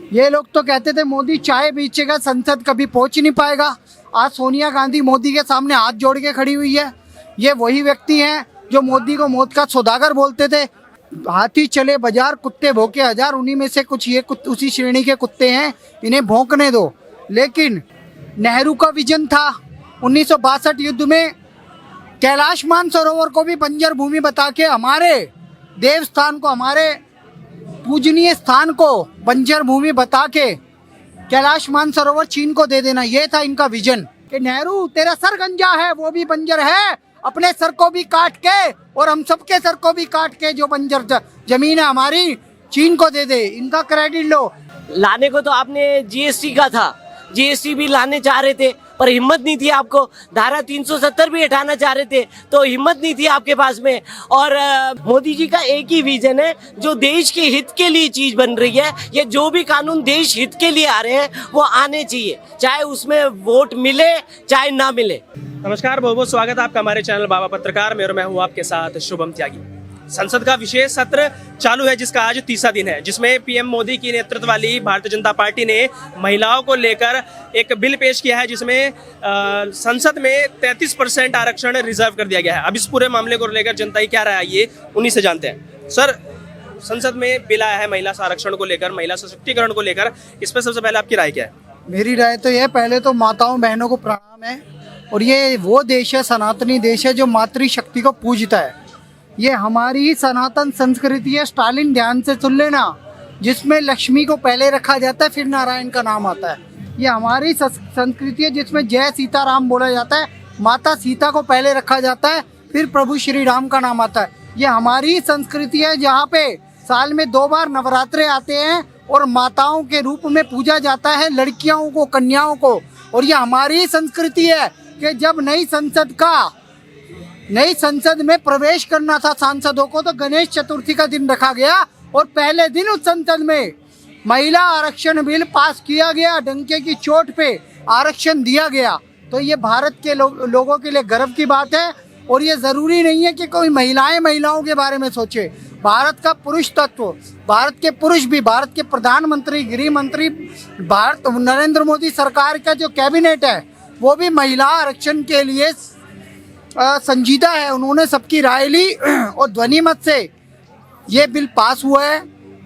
ये लोग तो कहते थे मोदी चाय बेचेगा, संसद कभी पहुंच नहीं पाएगा। आज सोनिया गांधी मोदी के सामने हाथ जोड़ के खड़ी हुई है। ये वही व्यक्ति हैं जो मोदी को मौत का सौदागर बोलते थे। हाथी चले बाजार, कुत्ते भौंके हजार, उन्हीं में से कुछ ये उसी श्रेणी के कुत्ते हैं, इन्हें भौंकने दो। लेकिन नेहरू का विजन था 1962 युद्ध में कैलाश मानसरोवर को भी बंजर भूमि बता के हमारे देव स्थान को, हमारे पूजनीय स्थान को बंजर भूमि बता के कैलाश मानसरोवर चीन को दे देना। ये था इनका विजन कि नेहरू तेरा सर गंजा है, वो भी बंजर है, अपने सर को भी काट के और हम सबके सर को भी काट के जो बंजर जमीन है हमारी चीन को दे दे। इनका क्रेडिट लो। लाने को तो आपने जीएसटी का था, जीएसटी भी लाने चाह रहे थे पर हिम्मत नहीं थी आपको। धारा 370 भी हटाना चाह रहे थे तो हिम्मत नहीं थी आपके पास में। और मोदी जी का एक ही विजन है जो देश के हित के लिए चीज बन रही है। ये जो भी कानून देश हित के लिए आ रहे हैं वो आने चाहिए, चाहे उसमें वोट मिले चाहे ना मिले। नमस्कार, बहुत बहुत स्वागत है आपका हमारे चैनल बाबा पत्रकार में, और मैं हूँ आपके साथ शुभम त्यागी। संसद का विशेष सत्र चालू है जिसका आज तीसरा दिन है, जिसमें पीएम मोदी की नेतृत्व वाली भारतीय जनता पार्टी ने महिलाओं को लेकर एक बिल पेश किया है जिसमें संसद में 33% आरक्षण रिजर्व कर दिया गया है। अब इस पूरे मामले को लेकर जनता की क्या राय है ये उन्हीं से जानते हैं। सर, संसद में बिल आया है महिला आरक्षण को लेकर, महिला सशक्तिकरण को लेकर, इस पर सबसे पहले आपकी राय क्या है? मेरी राय तो यह, पहले तो माताओं बहनों को प्रणाम है। और ये वो देश है, सनातनी देश है, जो मातृशक्ति को पूजता है। ये हमारी ही सनातन संस्कृति है। स्टालिन ध्यान से सुन लेना, जिसमें लक्ष्मी को पहले रखा जाता है फिर नारायण का नाम आता है। ये हमारी संस्कृति है जिसमें जय सीताराम बोला जाता है, माता सीता को पहले रखा जाता है फिर प्रभु श्री राम का नाम आता है। ये हमारी ही संस्कृति है जहाँ पे साल में 2 बार नवरात्रे आते हैं और माताओं के रूप में पूजा जाता है लड़कियों को, कन्याओं को। और ये हमारी ही संस्कृति है कि जब नई संसद में प्रवेश करना था सांसदों को, तो गणेश चतुर्थी का दिन रखा गया और पहले दिन उस संसद में महिला आरक्षण बिल पास किया गया। डंके की चोट पे आरक्षण दिया गया। तो ये भारत के लोगों के लिए गर्व की बात है। और ये जरूरी नहीं है कि कोई महिलाओं के बारे में सोचे। भारत का पुरुष तत्व, भारत के पुरुष भी, भारत के प्रधानमंत्री, गृह मंत्री, भारत नरेंद्र मोदी सरकार का जो कैबिनेट है वो भी महिला आरक्षण के लिए संजीदा है। उन्होंने सबकी राय ली और ध्वनि मत से ये बिल पास हुआ है।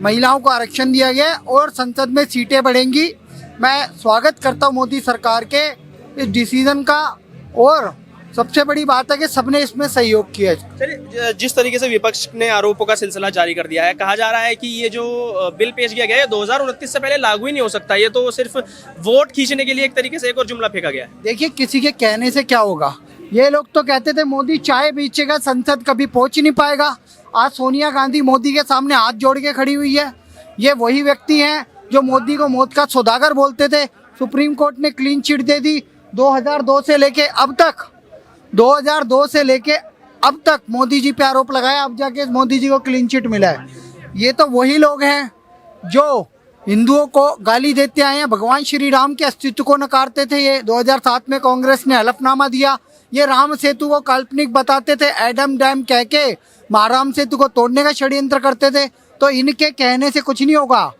महिलाओं को आरक्षण दिया गया है और संसद में सीटें बढ़ेंगी। मैं स्वागत करता हूँ मोदी सरकार के इस डिसीजन का। और सबसे बड़ी बात है कि सबने इसमें सहयोग किया। चलिए, जिस तरीके से विपक्ष ने आरोपों का सिलसिला जारी कर दिया है, कहा जा रहा है कि ये जो बिल पेश किया गया है 2029 से पहले लागू ही नहीं हो सकता, ये तो सिर्फ वोट खींचने के लिए एक तरीके से एक और जुमला फेंका गया है। देखिए, किसी के कहने से क्या होगा। ये लोग तो कहते थे मोदी चाय बेचेगा, संसद कभी पहुंच नहीं पाएगा। आज सोनिया गांधी मोदी के सामने हाथ जोड़ के खड़ी हुई है। ये वही व्यक्ति हैं जो मोदी को मौत का सौदागर बोलते थे। सुप्रीम कोर्ट ने क्लीन चिट दे दी। 2002 से लेके अब तक मोदी जी पे आरोप लगाया, अब जाके मोदी जी को क्लीन चिट मिला है। ये तो वही लोग हैं जो हिंदुओं को गाली देते आए हैं, भगवान श्री राम के अस्तित्व को नकारते थे। ये 2007 में कांग्रेस ने हलफनामा दिया। ये राम सेतु को काल्पनिक बताते थे, एडम डैम कह के महाराम सेतु को तोड़ने का षड्यंत्र करते थे। तो इनके कहने से कुछ नहीं होगा।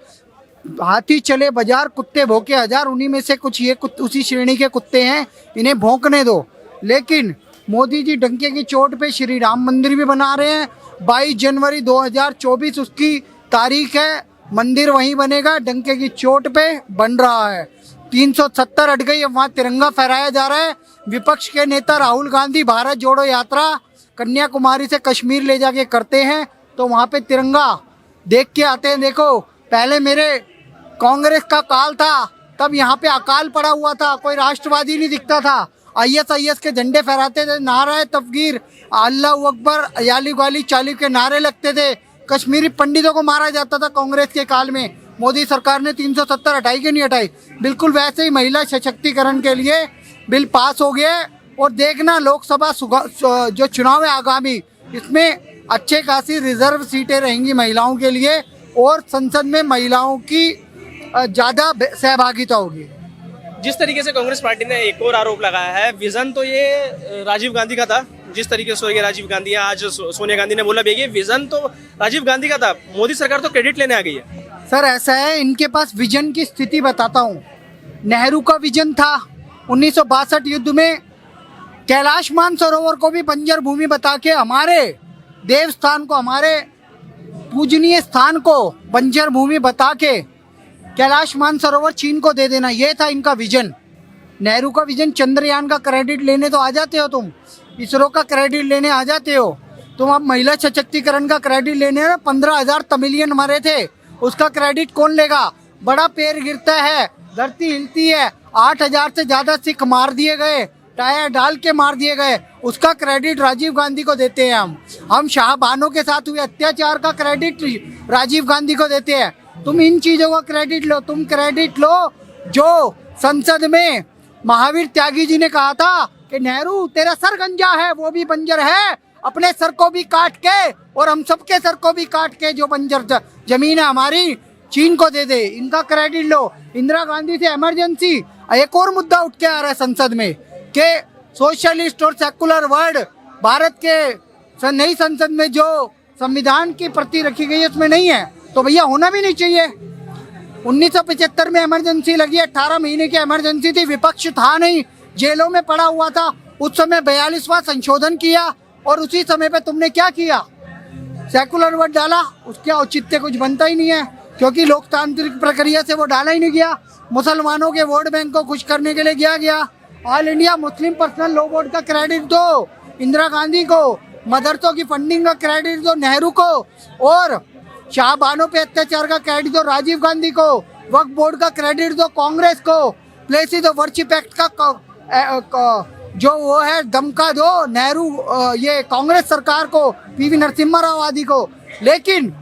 हाथी चले बाजार, कुत्ते भौंके हजार, उन्हीं में से कुछ ये उसी श्रेणी के कुत्ते हैं, इन्हें भौंकने दो। लेकिन मोदी जी डंके की चोट पे श्री राम मंदिर भी बना रहे हैं। 22 जनवरी 2024 उसकी तारीख है। मंदिर वहीं बनेगा, डंके की चोट पे बन रहा है। 370 हट गई, अब वहाँ तिरंगा फहराया जा रहा है। विपक्ष के नेता राहुल गांधी भारत जोड़ो यात्रा कन्याकुमारी से कश्मीर ले जाके करते हैं, तो वहाँ पे तिरंगा देख के आते हैं। देखो, पहले मेरे कांग्रेस का काल था, तब यहाँ पे अकाल पड़ा हुआ था, कोई राष्ट्रवादी नहीं दिखता था। ISIS के झंडे फहराते थे, नारा तकबीर, अल्लाह अकबर, याली गाली चाली के नारे लगते थे। कश्मीरी पंडितों को मारा जाता था कांग्रेस के काल में। मोदी सरकार ने 370 हटाई कि नहीं हटाई? बिल्कुल वैसे ही महिला सशक्तिकरण के लिए बिल पास हो गया। और देखना, लोकसभा जो चुनाव है आगामी, इसमें अच्छे खासी रिजर्व सीटें रहेंगी महिलाओं के लिए और संसद में महिलाओं की ज़्यादा सहभागिता होगी। जिस तरीके से कांग्रेस पार्टी ने एक और आरोप लगाया है, विजन तो ये राजीव गांधी का था। जिस तरीके से राजीव गांधी, आज सोनिया गांधी ने बोला भी, विजन तो राजीव गांधी का था, मोदी सरकार तो क्रेडिट लेने आ गई है। सर ऐसा है, इनके पास विजन की स्थिति बताता हूँ। नेहरू का विजन था 1962 युद्ध में कैलाश मानसरोवर को भी बंजर भूमि बता के हमारे देव स्थान को, हमारे पूजनीय स्थान को बंजर भूमि बता के कैलाश मानसरोवर चीन को दे देना, ये था इनका विजन। नेहरू का विजन। चंद्रयान का क्रेडिट लेने तो आ जाते हो तुम, इसरो का क्रेडिट लेने आ जाते हो तुम। अब महिला सशक्तिकरण का क्रेडिट लेने 15,000 तमिलियन मरे थे, उसका क्रेडिट कौन लेगा? बड़ा पेड़ गिरता है, धरती हिलती है, 8,000 से ज्यादा सिख मार दिए गए, टायर डाल के मार दिए गए, उसका क्रेडिट राजीव गांधी को देते हैं हम शाहबानों के साथ हुए अत्याचार का क्रेडिट राजीव गांधी को देते हैं। तुम इन चीजों का क्रेडिट लो। तुम क्रेडिट लो जो संसद में महावीर त्यागी जी ने कहा था कि नेहरू तेरा सर गंजा है, वो भी बंजर है, अपने सर को भी काट के और हम सबके सर को भी काट के जो बंजर जमीन है हमारी चीन को दे दे। इनका क्रेडिट लो। इंदिरा गांधी से इमरजेंसी, एक और मुद्दा उठ के आ रहा है संसद में कि सोशलिस्ट और सेकुलर वर्ड भारत के नई संसद में जो संविधान की प्रति रखी गई है उसमें नहीं है, तो भैया होना भी नहीं चाहिए। 1975 में इमरजेंसी लगी, 18 महीने की इमरजेंसी थी, विपक्ष था नहीं, जेलों में पड़ा हुआ था। उस समय 42वां संशोधन किया और उसी समय पे तुमने क्या किया? सेकुलर वर्ड डाला, उसके औचित्य कुछ बनता ही नहीं है क्योंकि लोकतांत्रिक प्रक्रिया से वो डाला ही नहीं गया। मुसलमानों के वोट बैंक को खुश करने के लिए गया। All India Muslim personal law board का क्रेडिट दो इंदिरा गांधी को, मदरसों की फंडिंग का क्रेडिट दो नेहरू को, और शाहबानों पे अत्याचार का क्रेडिट दो राजीव गांधी को, वक्फ बोर्ड का क्रेडिट दो कांग्रेस को, प्लेसेस ऑफ वर्शिप एक्ट का जो वो है दमका दो नेहरू ये कांग्रेस सरकार को, पीवी नरसिम्हा राव आदि को। लेकिन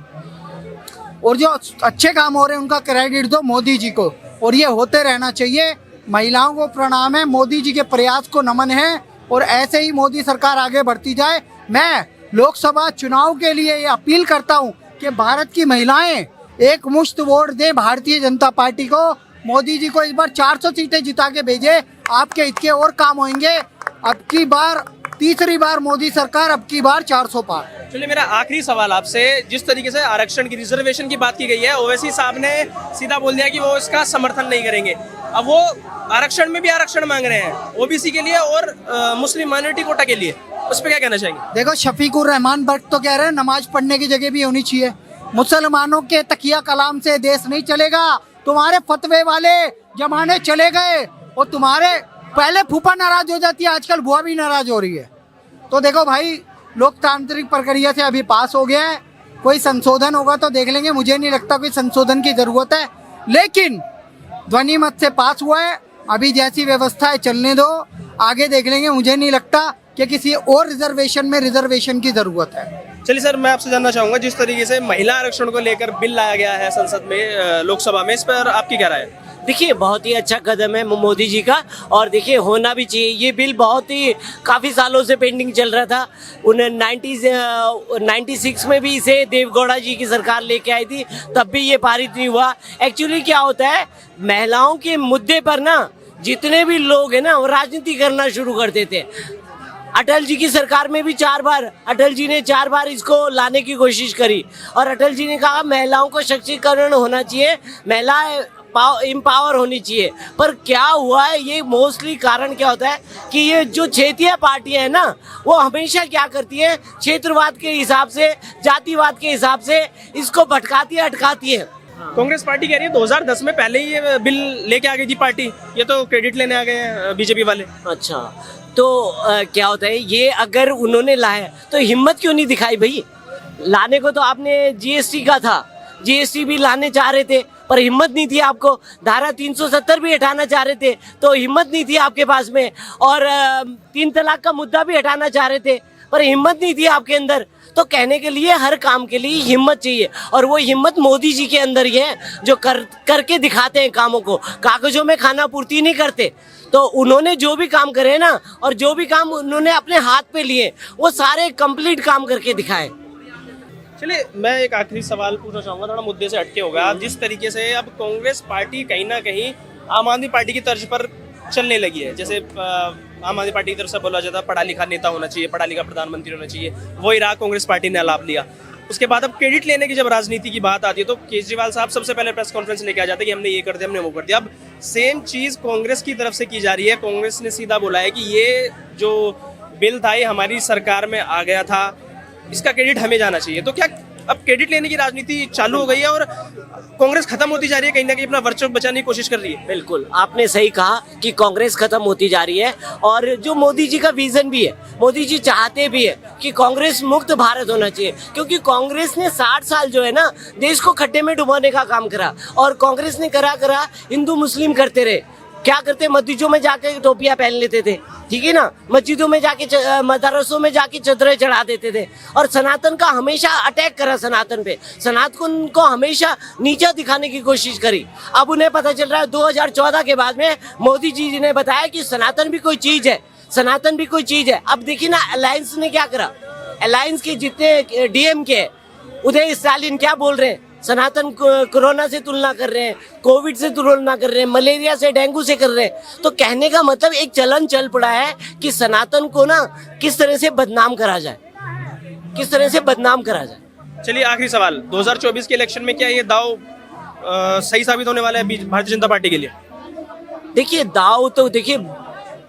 और जो अच्छे काम हो रहे हैं उनका क्रेडिट दो मोदी जी को, और ये होते रहना चाहिए। महिलाओं को प्रणाम है, मोदी जी के प्रयास को नमन है, और ऐसे ही मोदी सरकार आगे बढ़ती जाए। मैं लोकसभा चुनाव के लिए ये अपील करता हूँ कि भारत की महिलाएं एक मुश्त वोट दें भारतीय जनता पार्टी को। मोदी जी को इस बार 400 सीटें जिता के भेजे, आपके हित के और काम होंगे। अब की बार तीसरी बार मोदी सरकार, अब की बार 400 पार। चलिए मेरा आखिरी सवाल आपसे, जिस तरीके से आरक्षण की रिजर्वेशन की बात की गई है, ओवैसी साहब ने सीधा बोल दिया कि वो इसका समर्थन नहीं करेंगे। अब वो आरक्षण में भी आरक्षण मांग रहे हैं ओबीसी के लिए और मुस्लिम माइनॉरिटी कोटा के लिए, उस पर क्या कहना चाहेंगे? देखो, शफीकुर रहमान बर्क तो कह रहे हैं नमाज पढ़ने की जगह भी होनी चाहिए। मुसलमानों के तकिया कलाम से देश नहीं चलेगा। तुम्हारे फतवे वाले जमाने चले गए, और तुम्हारे पहले फूफा नाराज हो जाती है, आजकल बुआ भी नाराज हो रही है। तो देखो भाई, लोकतांत्रिक प्रक्रिया से अभी पास हो गया है, कोई संशोधन होगा तो देख लेंगे। मुझे नहीं लगता कोई संशोधन की जरूरत है, लेकिन ध्वनि मत से पास हुआ है। अभी जैसी व्यवस्था है चलने दो, आगे देख लेंगे। मुझे नहीं लगता कि किसी और रिजर्वेशन में रिजर्वेशन की जरूरत है। चलिए सर, मैं आपसे जानना चाहूंगा, जिस तरीके से महिला आरक्षण को लेकर बिल लाया गया है संसद में, लोकसभा में, इस पर आपकी क्या राय है? देखिए, बहुत ही अच्छा कदम है मोदी जी का, और देखिए होना भी चाहिए। ये बिल बहुत ही काफ़ी सालों से पेंडिंग चल रहा था। 96 में भी इसे देवगौड़ा जी की सरकार लेके आई थी, तब भी ये पारित नहीं हुआ। एक्चुअली क्या होता है, महिलाओं के मुद्दे पर ना जितने भी लोग हैं ना, वो राजनीति करना शुरू कर देते हैं। अटल जी की सरकार में भी 4 बार अटल जी ने 4 बार इसको लाने की कोशिश करी, और अटल जी ने कहा महिलाओं को सशक्तिकरण होना चाहिए, महिलाएं एम्पावर होनी चाहिए। पर क्या हुआ है, ये मोस्टली कारण क्या होता है कि ये जो क्षेत्रीय पार्टियां हैं ना, वो हमेशा क्या करती है, क्षेत्रवाद के हिसाब से, जातिवाद के हिसाब से इसको भटकाती है, अटकाती है। कांग्रेस पार्टी कह रही है 2010 में पहले ही ये बिल लेके आ गई थी पार्टी, ये तो क्रेडिट लेने आ गए हैं बीजेपी वाले। अच्छा, तो क्या होता है, ये अगर उन्होंने लाया तो हिम्मत क्यों नहीं दिखाई भाई? लाने को तो आपने जीएसटी का था, जीएसटी भी लाने चाह रहे थे, पर हिम्मत नहीं थी आपको। धारा 370 भी हटाना चाह रहे थे, तो हिम्मत नहीं थी आपके पास में। और 3 तलाक का मुद्दा भी हटाना चाह रहे थे, पर हिम्मत नहीं थी आपके अंदर। तो कहने के लिए हर काम के लिए हिम्मत चाहिए, और वो हिम्मत मोदी जी के अंदर ही है, जो करके दिखाते हैं कामों को। कागजों में खाना पूर्ति नहीं करते। तो उन्होंने जो भी काम करे ना, और जो भी काम उन्होंने अपने हाथ पे लिए, वो सारे कंप्लीट काम करके दिखाए। चलिए, मैं एक आखिरी सवाल पूछना चाहूंगा, थोड़ा मुद्दे से हटके होगा। आप जिस तरीके से अब कांग्रेस पार्टी कहीं ना कहीं आम आदमी पार्टी की तर्ज पर चलने लगी है, जैसे आम आदमी पार्टी की तरफ से बोला जाता है पढ़ा लिखा नेता होना चाहिए, पढ़ा लिखा प्रधानमंत्री होना चाहिए, वही रहा कांग्रेस पार्टी ने लाभ लिया। उसके बाद अब क्रेडिट लेने की जब राजनीति की बात आती है तो केजरीवाल साहब सबसे पहले प्रेस कॉन्फ्रेंस लेके आ जाते हैं कि हमने ये कर दिया, हमने वो कर दिया। अब सेम चीज़ कांग्रेस की तरफ से की जा रही है। कांग्रेस ने सीधा बोला है कि ये जो बिल था ये हमारी सरकार में आ गया था, इसका क्रेडिट हमें जाना चाहिए। तो क्या अब क्रेडिट लेने की राजनीति चालू हो गई है और कांग्रेस खत्म होती जा रही है, कहीं ना कहीं अपना वर्चस्व बचाने की कोशिश कर रही है? बिल्कुल, आपने सही कहा कि कांग्रेस खत्म होती जा रही है। और जो मोदी जी का विजन भी है, मोदी जी चाहते भी है कि कांग्रेस मुक्त भारत होना चाहिए, क्योंकि कांग्रेस ने 60 साल जो है ना देश को खड्डे में डुबाने का काम करा। और कांग्रेस ने करा हिंदू मुस्लिम करते रहे। क्या करते, मस्जिदों में जाके टोपियां पहन लेते थे, ठीक है ना, मस्जिदों में जाके मदरसों में जाके चदरें चढ़ा देते थे और सनातन का हमेशा अटैक करा, सनातन पे, सनातन को हमेशा नीचा दिखाने की कोशिश करी। अब उन्हें पता चल रहा है 2014 के बाद में मोदी जी ने बताया कि सनातन भी कोई चीज है, सनातन भी कोई चीज है। अब देखिए ना, अलायंस ने क्या करा, अलायंस के जितने डीएम के उदय स्टालिन क्या बोल रहे हैं, सनातन कोरोना से तुलना कर रहे हैं, कोविड से तुलना कर रहे हैं, मलेरिया से, डेंगू से कर रहे हैं। तो कहने का मतलब एक चलन चल पड़ा है कि सनातन को ना किस तरह से बदनाम करा जाए, किस तरह से बदनाम करा जाए। चलिए आखिरी सवाल, 2024 के इलेक्शन में क्या ये दाव सही साबित होने वाला है भारतीय जनता पार्टी के लिए? देखिए, दाव तो देखिए,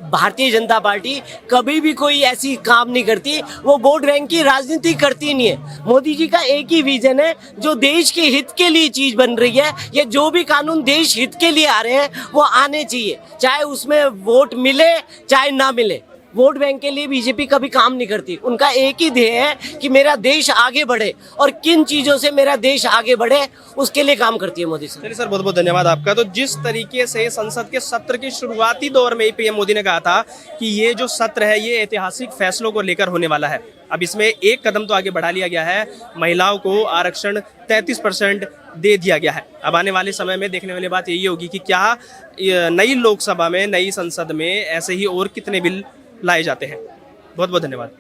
भारतीय जनता पार्टी कभी भी कोई ऐसी काम नहीं करती, वो वोट बैंक की राजनीति करती नहीं है। मोदी जी का एक ही विजन है, जो देश के हित के लिए चीज बन रही है, या जो भी कानून देश हित के लिए आ रहे हैं वो आने चाहिए, चाहे उसमें वोट मिले चाहे ना मिले। वोट बैंक के लिए बीजेपी कभी काम नहीं करती। उनका एक ही ध्येय है कि मेरा देश आगे बढ़े, और किन चीजों से मेरा देश आगे बढ़े उसके लिए काम करती है मोदी सरकार। चलिए सर, बहुत बहुत धन्यवाद आपका। तो जिस तरीके से संसद के सत्र के शुरुआती दौर में पीएम मोदी ने कहा था कि ये जो सत्र है ये ऐतिहासिक फैसलों को लेकर होने वाला है, अब इसमें एक कदम तो आगे बढ़ा लिया गया है, महिलाओं को आरक्षण 33% दे दिया गया है। अब आने वाले समय में देखने वाली बात यही होगी कि क्या नई लोकसभा में, नई संसद में ऐसे ही और कितने बिल लाए जाते हैं। बहुत बहुत धन्यवाद।